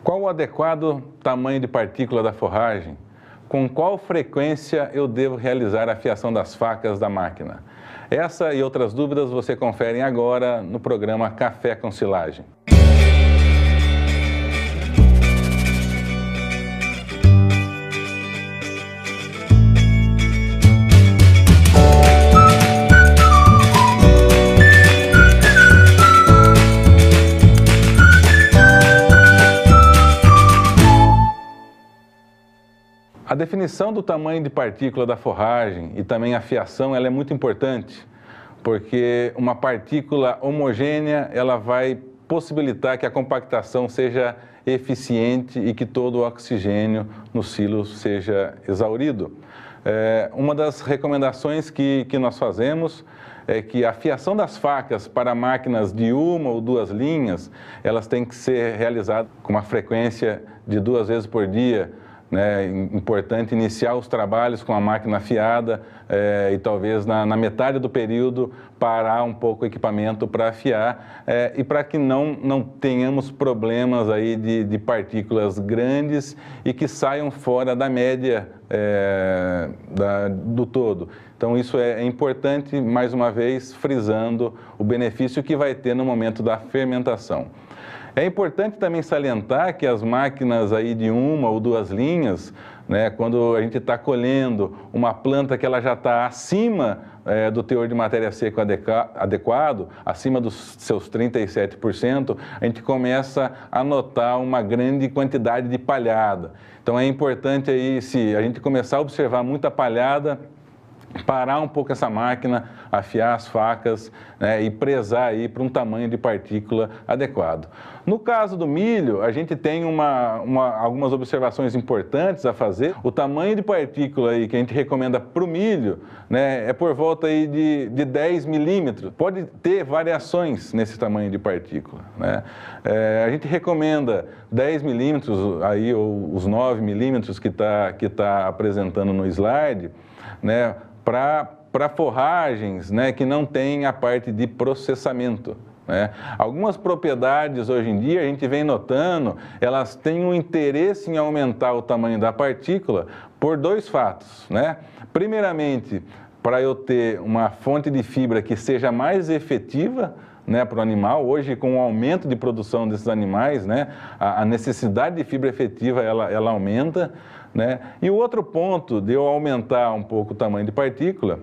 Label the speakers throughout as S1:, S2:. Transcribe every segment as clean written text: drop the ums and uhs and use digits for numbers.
S1: Qual o adequado tamanho de partícula da forragem? Com qual frequência eu devo realizar a afiação das facas da máquina? Essa e outras dúvidas você confere agora no programa Café com Silagem. A definição do tamanho de partícula da forragem e também a fiação, ela é muito importante, porque uma partícula homogênea, ela vai possibilitar que a compactação seja eficiente e que todo o oxigênio no silo seja exaurido. Uma das recomendações que nós fazemos é que a fiação das facas para máquinas de uma ou duas linhas, elas têm que ser realizadas com uma frequência de 2 vezes por dia. Importante iniciar os trabalhos com a máquina afiada e talvez na metade do período parar um pouco o equipamento para afiar e para que não tenhamos problemas aí de partículas grandes e que saiam fora da média do todo. Então isso é importante, mais uma vez, frisando o benefício que vai ter no momento da fermentação. É importante também salientar que as máquinas aí de 1 ou 2 linhas, quando a gente está colhendo uma planta que ela já está acima do teor de matéria seca adequado, acima dos seus 37%, a gente começa a notar uma grande quantidade de palhada. Então é importante aí, se a gente começar a observar muita palhada, parar um pouco essa máquina, afiar as facas e prezar aí para um tamanho de partícula adequado. No caso do milho, a gente tem algumas observações importantes a fazer. O tamanho de partícula aí que a gente recomenda para o milho é por volta aí de 10 milímetros. Pode ter variações nesse tamanho de partícula. A gente recomenda 10 milímetros, aí, ou os 9 milímetros que tá apresentando no slide, para forragens que não tem a parte de processamento. Algumas propriedades hoje em dia a gente vem notando, elas têm um interesse em aumentar o tamanho da partícula por 2 fatos. Primeiramente, para eu ter uma fonte de fibra que seja mais efetiva para o animal. Hoje, com o aumento de produção desses animais, a necessidade de fibra efetiva ela aumenta. E o outro ponto de eu aumentar um pouco o tamanho de partícula,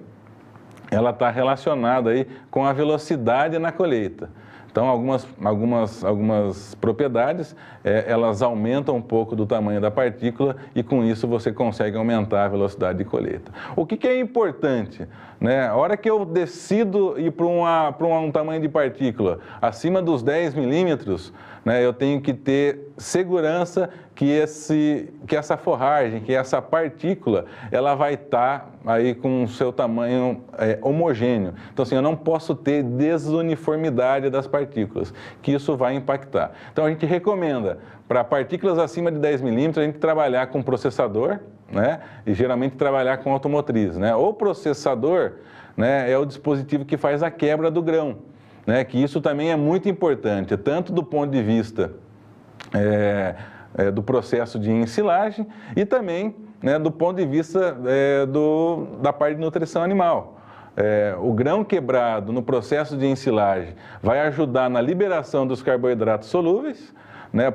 S1: ela está relacionada aí com a velocidade na colheita. Então, algumas propriedades, elas aumentam um pouco do tamanho da partícula e com isso você consegue aumentar a velocidade de colheita. O que é importante? A hora que eu decido ir para um tamanho de partícula acima dos 10 milímetros, eu tenho que ter segurança que essa forragem, que essa partícula, ela vai estar aí com o seu tamanho homogêneo. Então, assim, eu não posso ter desuniformidade das partículas, que isso vai impactar. Então, a gente recomenda, para partículas acima de 10 milímetros, a gente trabalhar com processador, e geralmente trabalhar com automotriz. O processador é o dispositivo que faz a quebra do grão. Que isso também é muito importante, tanto do ponto de vista do processo de ensilagem e também do ponto de vista da parte de nutrição animal. O grão quebrado no processo de ensilagem vai ajudar na liberação dos carboidratos solúveis,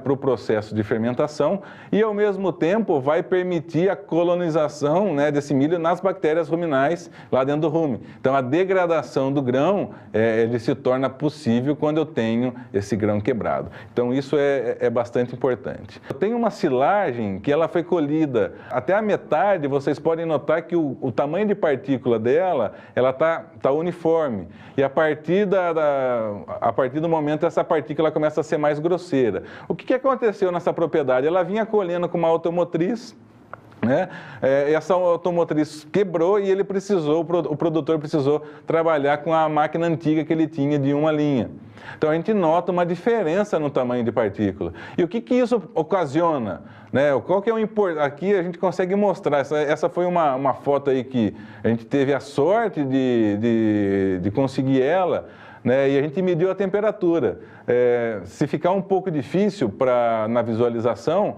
S1: para o processo de fermentação e, ao mesmo tempo, vai permitir a colonização desse milho nas bactérias ruminais lá dentro do rumen. Então, a degradação do grão, ele se torna possível quando eu tenho esse grão quebrado. Então, isso é bastante importante. Eu tenho uma silagem que ela foi colhida até a metade, vocês podem notar que o tamanho de partícula dela, ela tá uniforme. E a partir do momento, essa partícula começa a ser mais grosseira. O que aconteceu nessa propriedade? Ela vinha colhendo com uma automotriz, essa automotriz quebrou e o produtor precisou trabalhar com a máquina antiga que ele tinha de 1 linha. Então a gente nota uma diferença no tamanho de partícula. E o que isso ocasiona? Qual que é o importante? Aqui a gente consegue mostrar, essa foi uma foto aí que a gente teve a sorte de conseguir ela, né? E a gente mediu a temperatura. Se ficar um pouco difícil na visualização,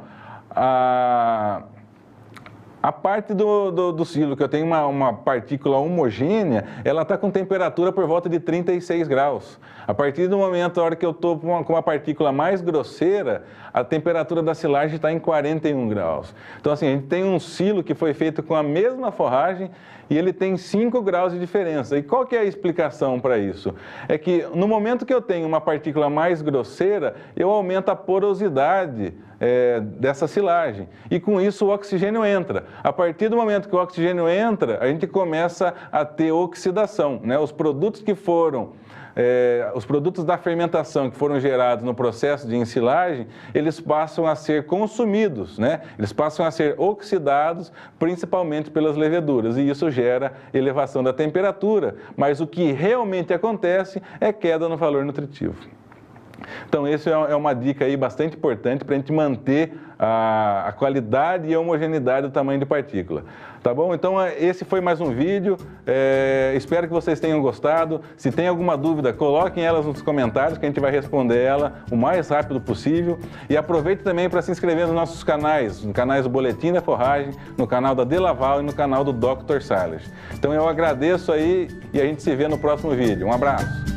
S1: a parte do silo, que eu tenho uma partícula homogênea, ela está com temperatura por volta de 36 graus. A partir do momento, a hora que eu estou com uma partícula mais grosseira, a temperatura da silagem está em 41 graus. Então, assim, a gente tem um silo que foi feito com a mesma forragem e ele tem 5 graus de diferença. E qual que é a explicação para isso? É que no momento que eu tenho uma partícula mais grosseira, eu aumento a porosidade dessa silagem. E com isso o oxigênio entra. A partir do momento que o oxigênio entra, a gente começa a ter oxidação, né? Os produtos que foram os produtos da fermentação que foram gerados no processo de ensilagem, eles passam a ser consumidos, né? Eles passam a ser oxidados, principalmente pelas leveduras, e isso gera elevação da temperatura, mas o que realmente acontece é queda no valor nutritivo. Então, essa é uma dica aí bastante importante para a gente manter a qualidade e a homogeneidade do tamanho de partícula. Tá bom? Então, esse foi mais um vídeo. Espero que vocês tenham gostado. Se tem alguma dúvida, coloquem elas nos comentários que a gente vai responder ela o mais rápido possível. E aproveite também para se inscrever nos nossos canais, no canais do Boletim da Forragem, no canal da Delaval e no canal do Dr. Salles. Então, eu agradeço aí e a gente se vê no próximo vídeo. Um abraço!